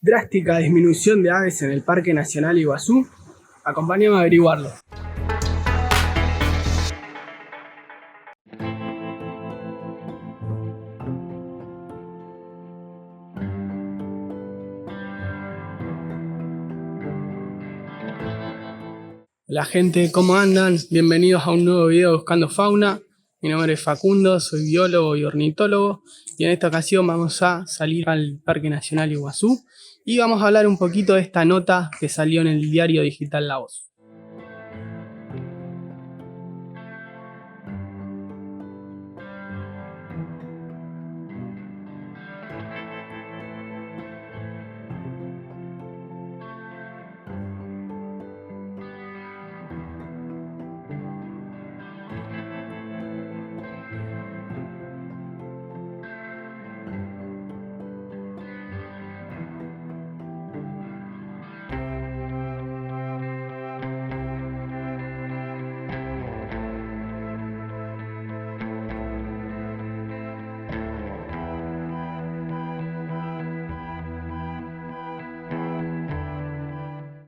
Drástica disminución de aves en el Parque Nacional Iguazú. Acompáñame a averiguarlo. Hola gente, ¿cómo andan? Bienvenidos a un nuevo video de Buscando Fauna. Mi nombre es Facundo, soy biólogo y ornitólogo y en esta ocasión vamos a salir al Parque Nacional Iguazú y vamos a hablar un poquito de esta nota que salió en el diario digital La Voz.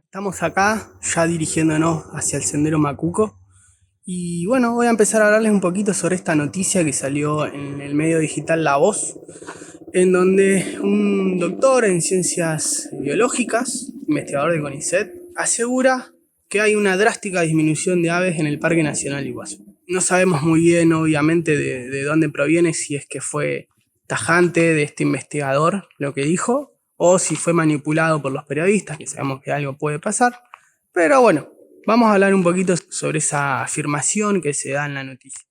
Estamos acá ya dirigiéndonos hacia el Sendero Macuco y bueno, voy a empezar a hablarles un poquito sobre esta noticia que salió en el medio digital La Voz, en donde un doctor en ciencias biológicas, investigador de CONICET, asegura que hay una drástica disminución de aves en el Parque Nacional Iguazú. No sabemos muy bien, obviamente, de dónde proviene, si es que fue tajante de este investigador lo que dijo, o si fue manipulado por los periodistas, que sabemos que algo puede pasar. Pero bueno, vamos a hablar un poquito sobre esa afirmación que se da en la noticia.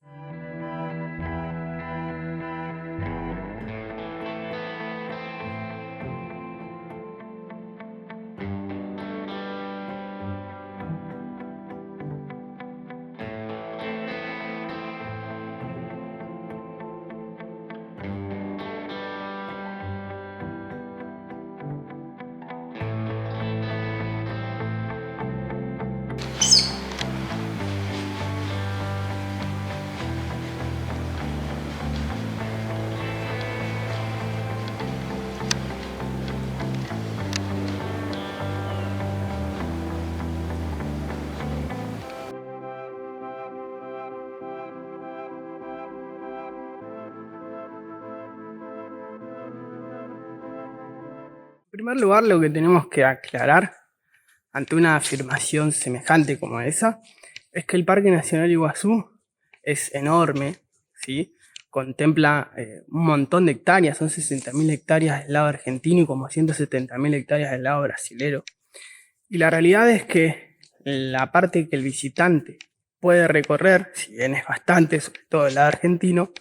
En primer lugar, lo que tenemos que aclarar ante una afirmación semejante como esa es que el Parque Nacional Iguazú es enorme, ¿sí? Contempla un montón de hectáreas, son 60.000 hectáreas del lado argentino y como 170.000 hectáreas del lado brasilero. Y la realidad es que la parte que el visitante puede recorrer, si bien es bastante, sobre todo el lado argentino,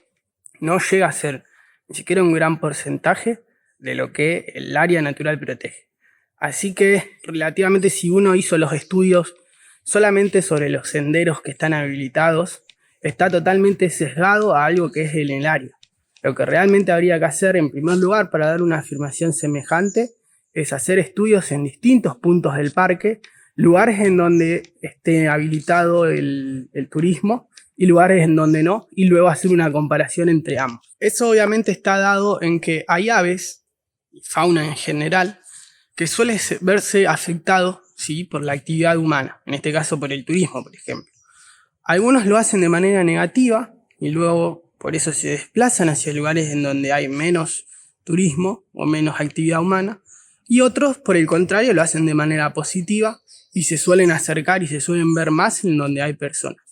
no llega a ser ni siquiera un gran porcentaje de lo que el área natural protege. Así que relativamente si uno hizo los estudios solamente sobre los senderos que están habilitados, está totalmente sesgado a algo que es en el área. Lo que realmente habría que hacer en primer lugar para dar una afirmación semejante es hacer estudios en distintos puntos del parque, lugares en donde esté habilitado el turismo y lugares en donde no, y luego hacer una comparación entre ambos. Eso obviamente está dado en que hay aves, y fauna en general, que suele verse afectado, ¿sí?, por la actividad humana, en este caso por el turismo, por ejemplo. Algunos lo hacen de manera negativa y luego por eso se desplazan hacia lugares en donde hay menos turismo o menos actividad humana, y otros, por el contrario, lo hacen de manera positiva y se suelen acercar y se suelen ver más en donde hay personas.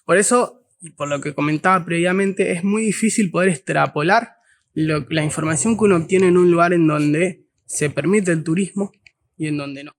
Por eso, y por lo que comentaba previamente, es muy difícil poder extrapolar la información que uno obtiene en un lugar en donde se permite el turismo y en donde no.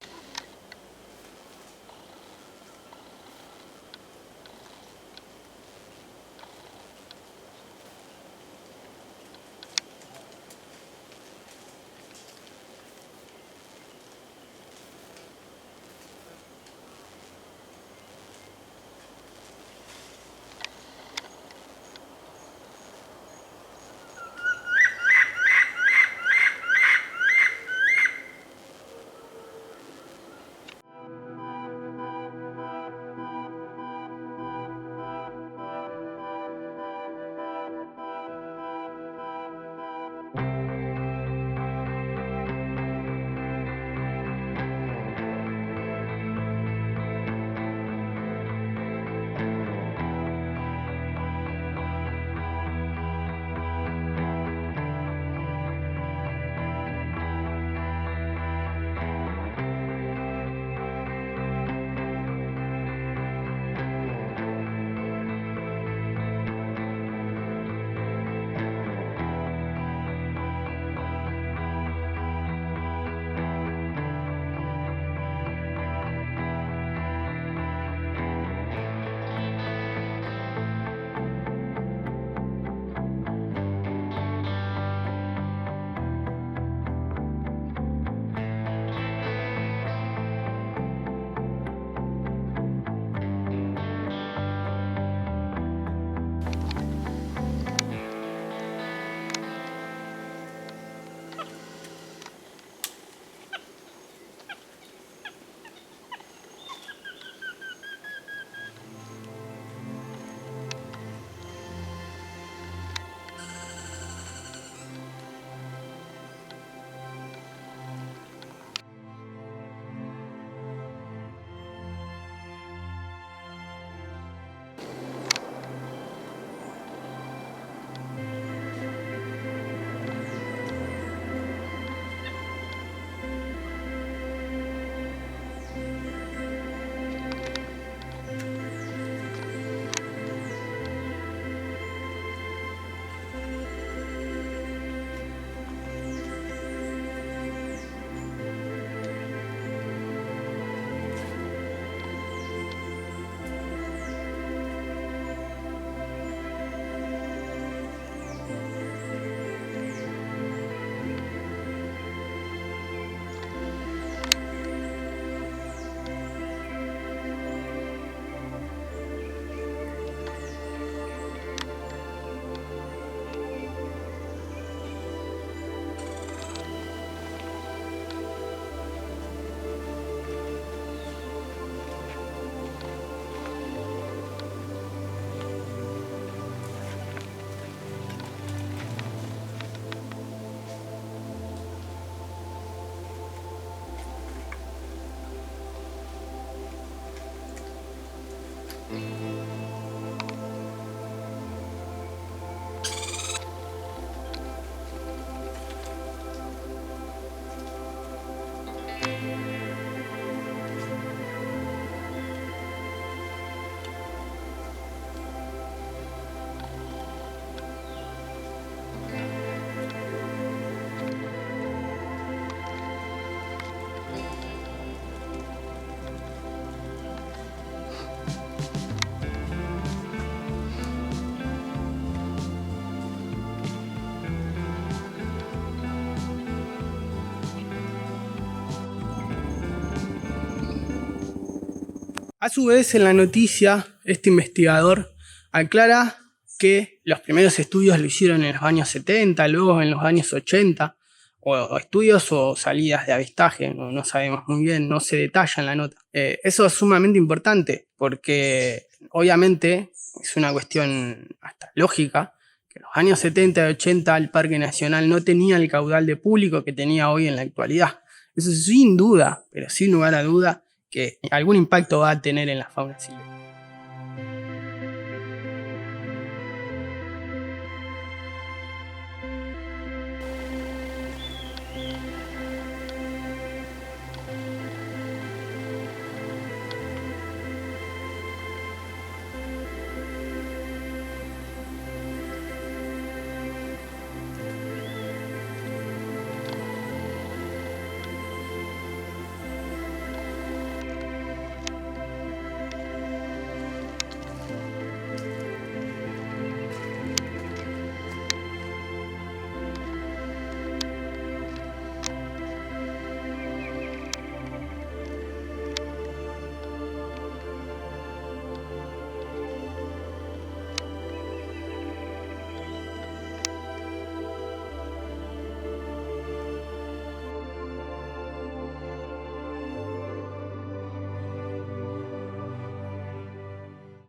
A su vez, en la noticia, este investigador aclara que los primeros estudios lo hicieron en los años 70, luego en los años 80, o estudios o salidas de avistaje, no sabemos muy bien, no se detalla en la nota. Eso es sumamente importante porque obviamente es una cuestión hasta lógica, que en los años 70 y 80 el Parque Nacional no tenía el caudal de público que tenía hoy en la actualidad. Eso sin duda, pero sin lugar a duda, que algún impacto va a tener en la fauna silvestre.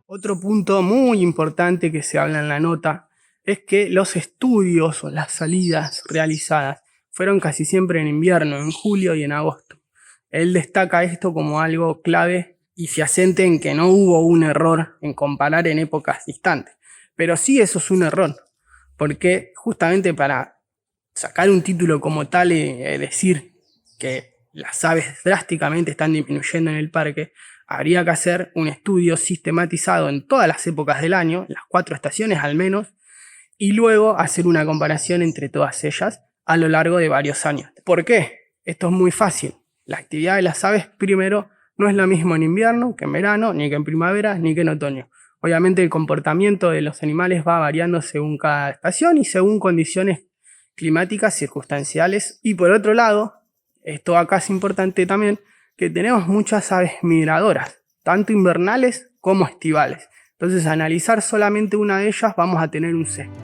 Otro punto muy importante que se habla en la nota es que los estudios o las salidas realizadas fueron casi siempre en invierno, en julio y en agosto. Él destaca esto como algo clave y se asiente en que no hubo un error en comparar en épocas distantes. Pero sí eso es un error, porque justamente para sacar un título como tal y decir que las aves drásticamente están disminuyendo en el parque, habría que hacer un estudio sistematizado en todas las épocas del año, las 4 estaciones al menos, y luego hacer una comparación entre todas ellas a lo largo de varios años. ¿Por qué? Esto es muy fácil. La actividad de las aves, primero, no es lo mismo en invierno que en verano, ni que en primavera, ni que en otoño. Obviamente el comportamiento de los animales va variando según cada estación y según condiciones climáticas circunstanciales. Y por otro lado, esto acá es importante también, que tenemos muchas aves migradoras, tanto invernales como estivales. Entonces, analizar solamente una de ellas vamos a tener un sesgo.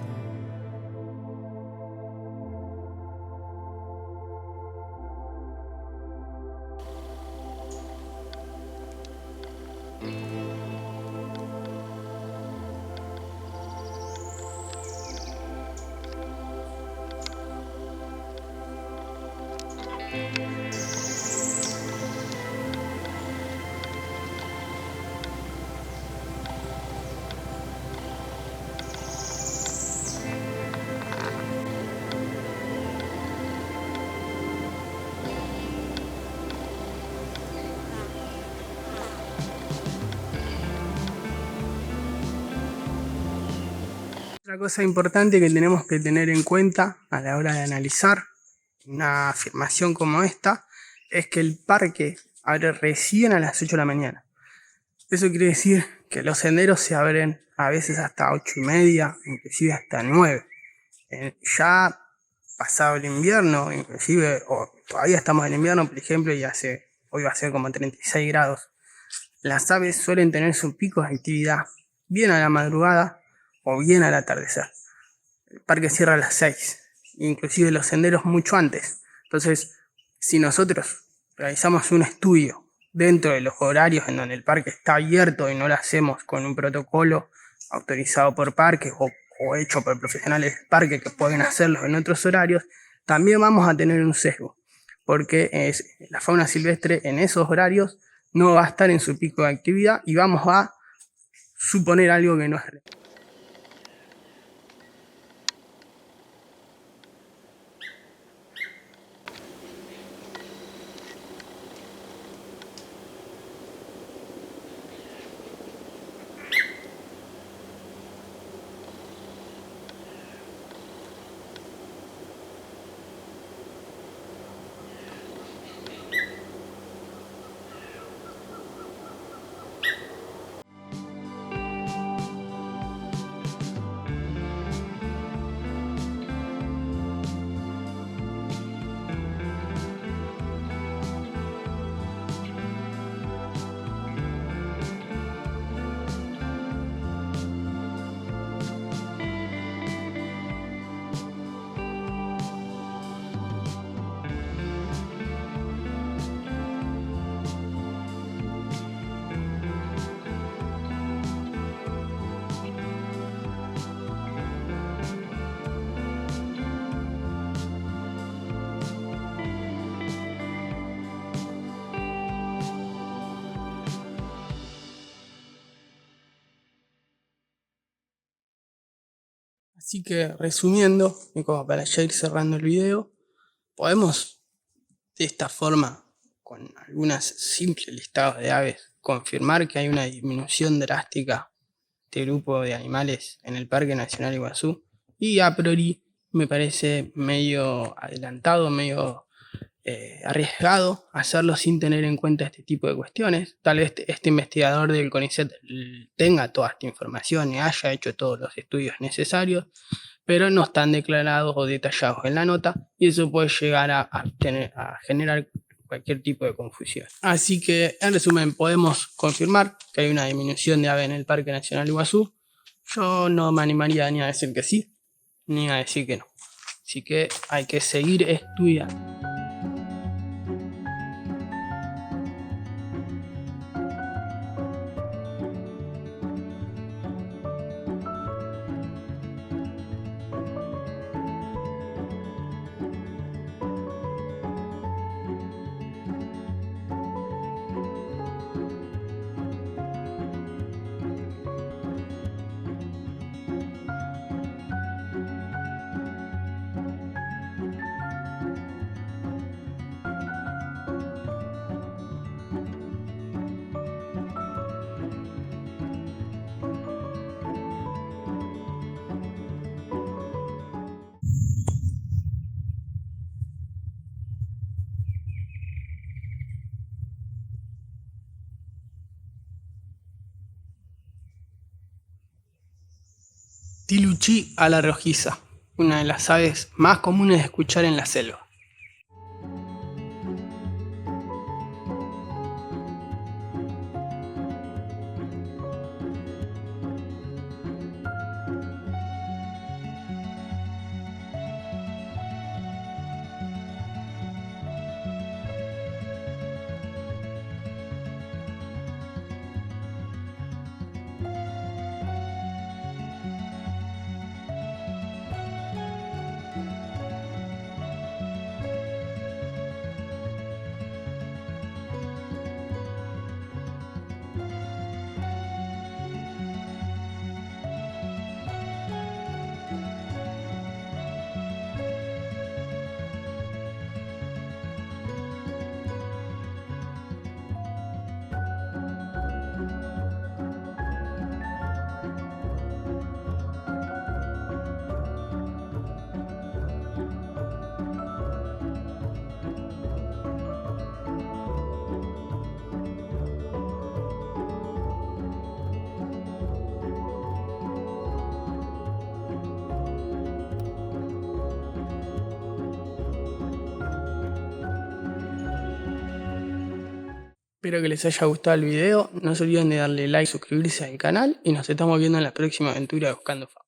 Otra cosa importante que tenemos que tener en cuenta a la hora de analizar una afirmación como esta es que el parque abre recién a las 8 de la mañana. Eso quiere decir que los senderos se abren a veces hasta 8:30, inclusive hasta 9. Ya pasado el invierno, inclusive, o todavía estamos en invierno, por ejemplo, y hoy va a ser como 36 grados. Las aves suelen tener sus picos de actividad bien a la madrugada o bien al atardecer. El parque cierra a las 6, inclusive los senderos mucho antes. Entonces, si nosotros realizamos un estudio dentro de los horarios en donde el parque está abierto y no lo hacemos con un protocolo autorizado por parques o hecho por profesionales del parque que pueden hacerlo en otros horarios, también vamos a tener un sesgo, porque la fauna silvestre en esos horarios no va a estar en su pico de actividad y vamos a suponer algo que no es real. Así que resumiendo, y como para ya ir cerrando el video, podemos de esta forma, con algunas simples listados de aves, confirmar que hay una disminución drástica de grupo de animales en el Parque Nacional Iguazú, y a priori me parece medio adelantado, medio arriesgado hacerlo sin tener en cuenta este tipo de cuestiones. Tal vez este investigador del CONICET tenga toda esta información y haya hecho todos los estudios necesarios, pero no están declarados o detallados en la nota, y eso puede llegar a generar cualquier tipo de confusión. Así que, en resumen, podemos confirmar que hay una disminución de aves en el Parque Nacional Iguazú. Yo no me animaría ni a decir que sí, ni a decir que no. Así que hay que seguir estudiando. Tiluchí a la rojiza, una de las aves más comunes de escuchar en la selva. Espero que les haya gustado el video, no se olviden de darle like, suscribirse al canal y nos estamos viendo en la próxima aventura de Buscando Fauna.